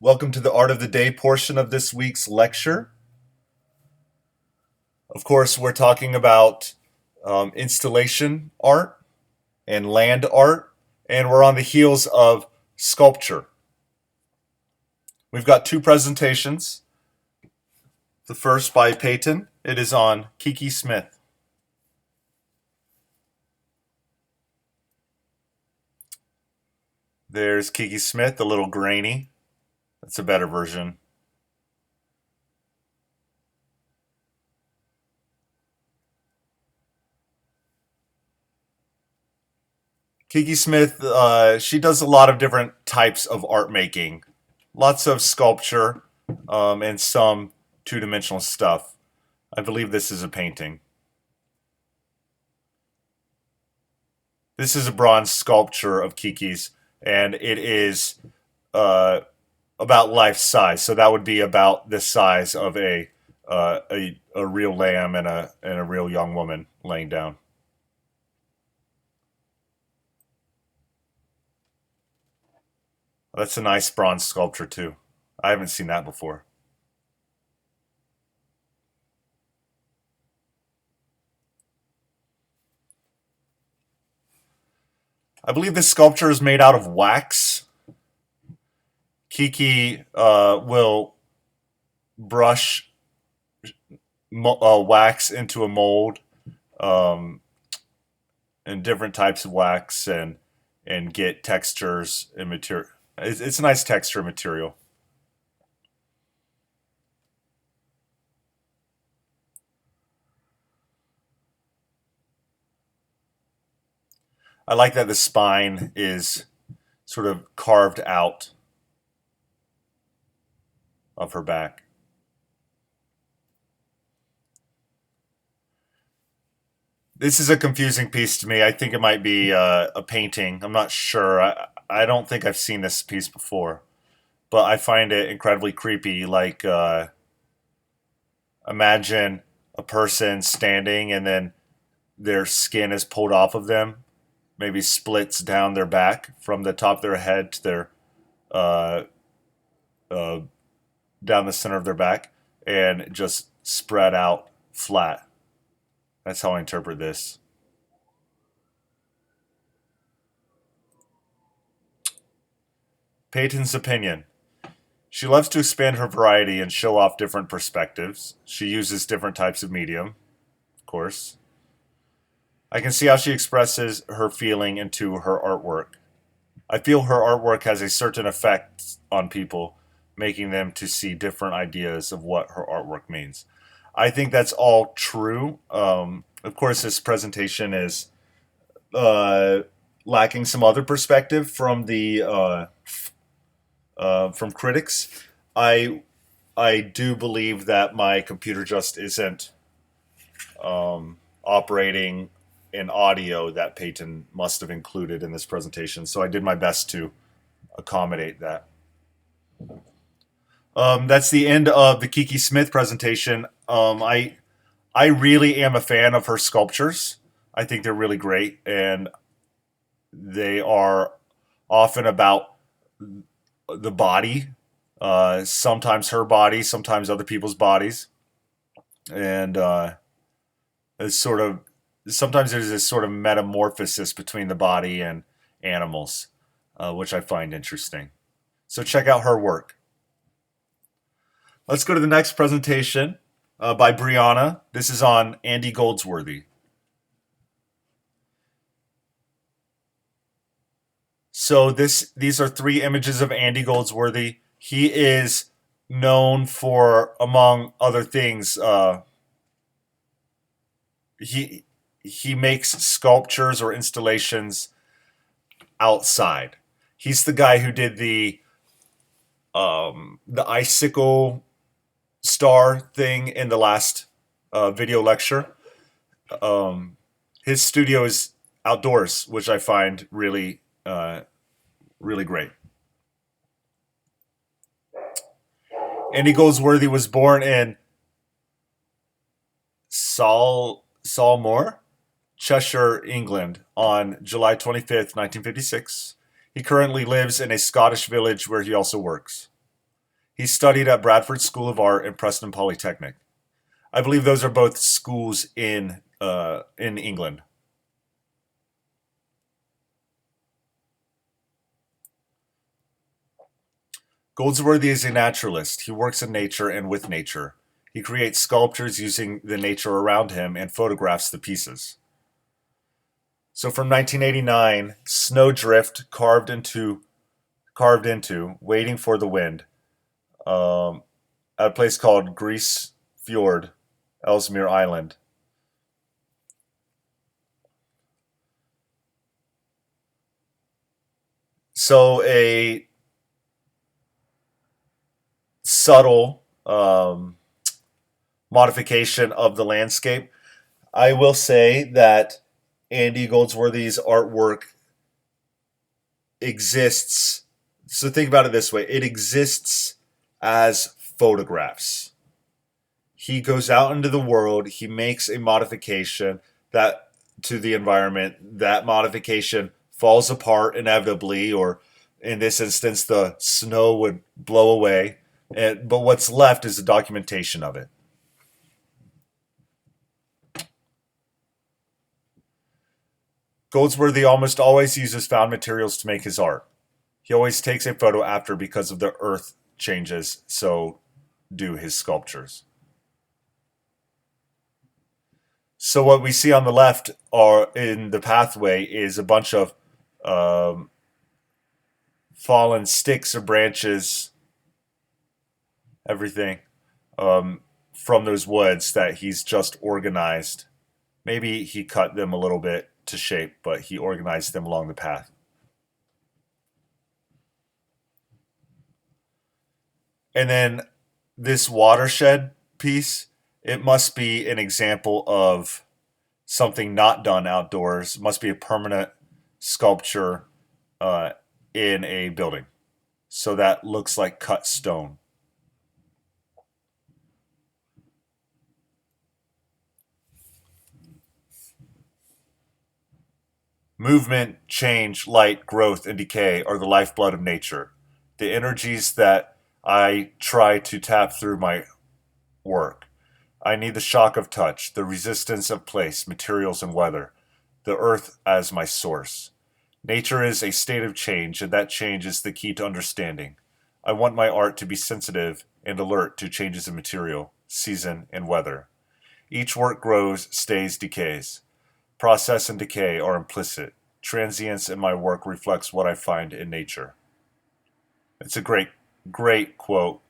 Welcome to the Art of the Day portion of this week's lecture. Of course, we're talking about installation art and land art, and we're on the heels of sculpture. We've got two presentations. The first by Peyton. It is on Kiki Smith. There's Kiki Smith, a little grainy. That's a better version. Kiki Smith, she does a lot of different types of art making. Lots of sculpture and some two-dimensional stuff. I believe this is a painting. This is a bronze sculpture of Kiki's, and it is about life size. So that would be about the size of a real lamb and a real young woman laying down. That's a nice bronze sculpture too. I haven't seen that before. I believe this sculpture is made out of wax. Kiki will brush wax into a mold, um, and different types of wax, and get textures and material. It's a nice texture material. I like that the spine is sort of carved out of her back. This is a confusing piece to me. I think it might be a painting. I'm not sure. I don't think I've seen this piece before, but I find it incredibly creepy. Like, imagine a person standing and then their skin is pulled off of them, maybe splits down their back from the top of their head to their uh, uh, down the center of their back, and just spread out flat. That's how I interpret this. Peyton's opinion. She loves to expand her variety and show off different perspectives. She uses different types of medium, of course. I can see how she expresses her feeling into her artwork. I feel her artwork has a certain effect on people, making them to see different ideas of what her artwork means. I think that's all true. Of course, this presentation is uh, lacking some other perspective from the from critics. I I do believe that my computer just isn't operating in audio that Peyton must have included in this presentation. So I did my best to accommodate that. That's the end of the Kiki Smith presentation. I really am a fan of her sculptures. I think they're really great, and they are often about the body. Sometimes her body, sometimes other people's bodies, and it's sort of sometimes there's this sort of metamorphosis between the body and animals, which I find interesting. So check out her work. Let's go to the next presentation by Brianna. This is on Andy Goldsworthy. So these are three images of Andy Goldsworthy. He is known for, among other things, he he makes sculptures or installations outside. He's the guy who did the icicle star thing in the last video lecture. Um, his studio is outdoors, which I find really great. Andy Goldsworthy was born in Salmore, Cheshire, England, on July 25th, 1956. He currently lives in a Scottish village where he also works. He studied at Bradford School of Art and Preston Polytechnic. I believe those are both schools in England. Goldsworthy is a naturalist. He works in nature and with nature. He creates sculptures using the nature around him and photographs the pieces. So from 1989, Snowdrift carved into Waiting for the Wind, um, at a place called Grease Fjord, Ellesmere Island. So a subtle modification of the landscape. I will say that Andy Goldsworthy's artwork exists. So think about it this way: it exists as photographs. He goes out into the world, he makes a modification that to the environment. That modification falls apart inevitably, or in this instance, the snow would blow away. But what's left is the documentation of it. Goldsworthy almost always uses found materials to make his art. He always takes a photo after because of the earth changes, so do his sculptures. So what we see on the left are in the pathway is a bunch of um, fallen sticks or branches, everything um, from those woods that he's just organized. Maybe he cut them a little bit to shape, but he organized them along the path. And then this watershed piece, it must be an example of something not done outdoors. It must be a permanent sculpture uh, in a building. So that looks like cut stone. Movement, change, light, growth, and decay are the lifeblood of nature. The energies that I try to tap through my work. I need the shock of touch, the resistance of place, materials, and weather, the earth as my source. Nature is a state of change, and that change is the key to understanding. I want my art to be sensitive and alert to changes in material, season, and weather. Each work grows, stays, decays. Process and decay are implicit. Transience in my work reflects what I find in nature. It's a great, great quote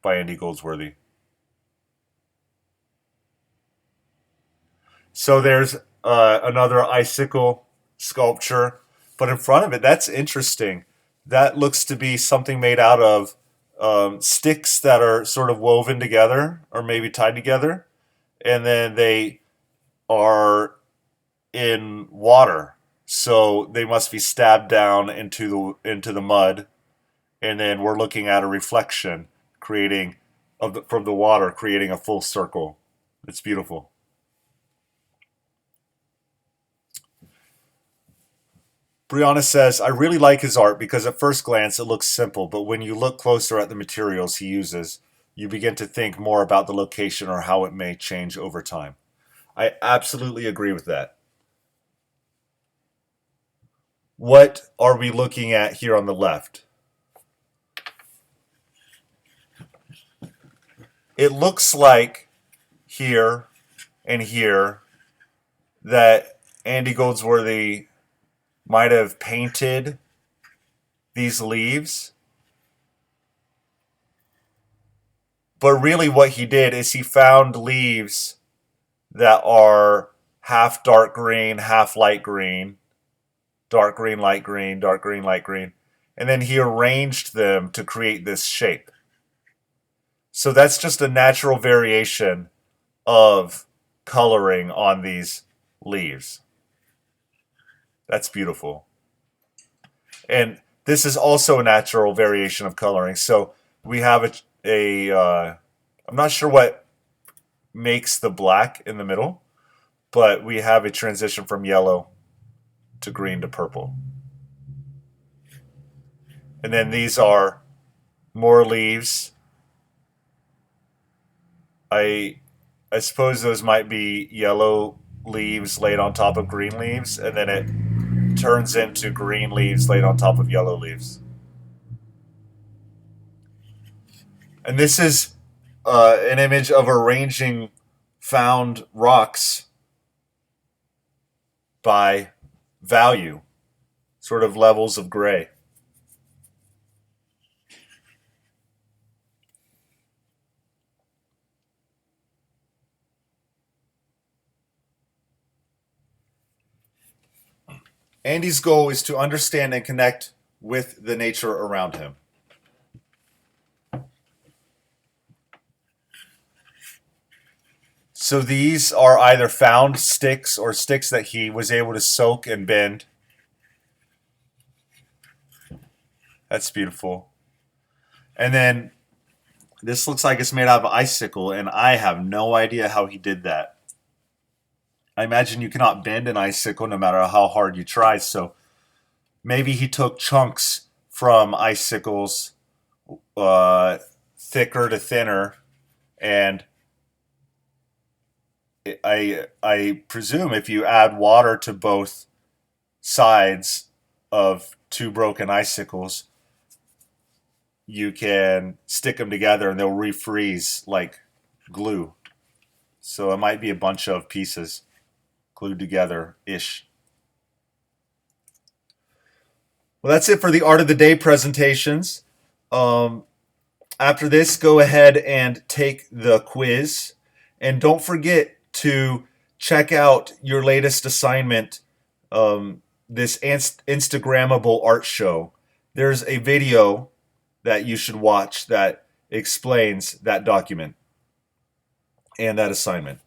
by Andy Goldsworthy. So there's another icicle sculpture, but in front of it, that's interesting. That looks to be something made out of sticks that are sort of woven together or maybe tied together, and then they are in water. So they must be stabbed down into the mud, and then we're looking at a reflection creating from the water, creating a full circle. It's beautiful. Brianna says, I really like his art because at first glance it looks simple, but when you look closer at the materials he uses, you begin to think more about the location or how it may change over time. I absolutely agree with that. What are we looking at here on the left? It looks like here and here that Andy Goldsworthy might have painted these leaves. But really, what he did is he found leaves that are half dark green, half light green, dark green, light green, dark green, light green. And then he arranged them to create this shape. So that's just a natural variation of coloring on these leaves. That's beautiful. And this is also a natural variation of coloring. So we have I'm not sure what makes the black in the middle, but we have a transition from yellow to green to purple. And then these are more leaves I I suppose those might be yellow leaves laid on top of green leaves, and then it turns into green leaves laid on top of yellow leaves. And this is an image of arranging found rocks by value, sort of levels of gray. Andy's goal is to understand and connect with the nature around him. So these are either found sticks or sticks that he was able to soak and bend. That's beautiful. And then this looks like it's made out of icicle, and I have no idea how he did that. I imagine you cannot bend an icicle no matter how hard you try, so maybe he took chunks from icicles, uh, thicker to thinner, and I presume if you add water to both sides of two broken icicles, you can stick them together and they'll refreeze like glue. So it might be a bunch of pieces glued together ish. Well, that's it for the Art of the Day presentations. Um, After this, go ahead and take the quiz. And don't forget to check out your latest assignment, this Instagrammable art show. There's a video that you should watch that explains that document and that assignment.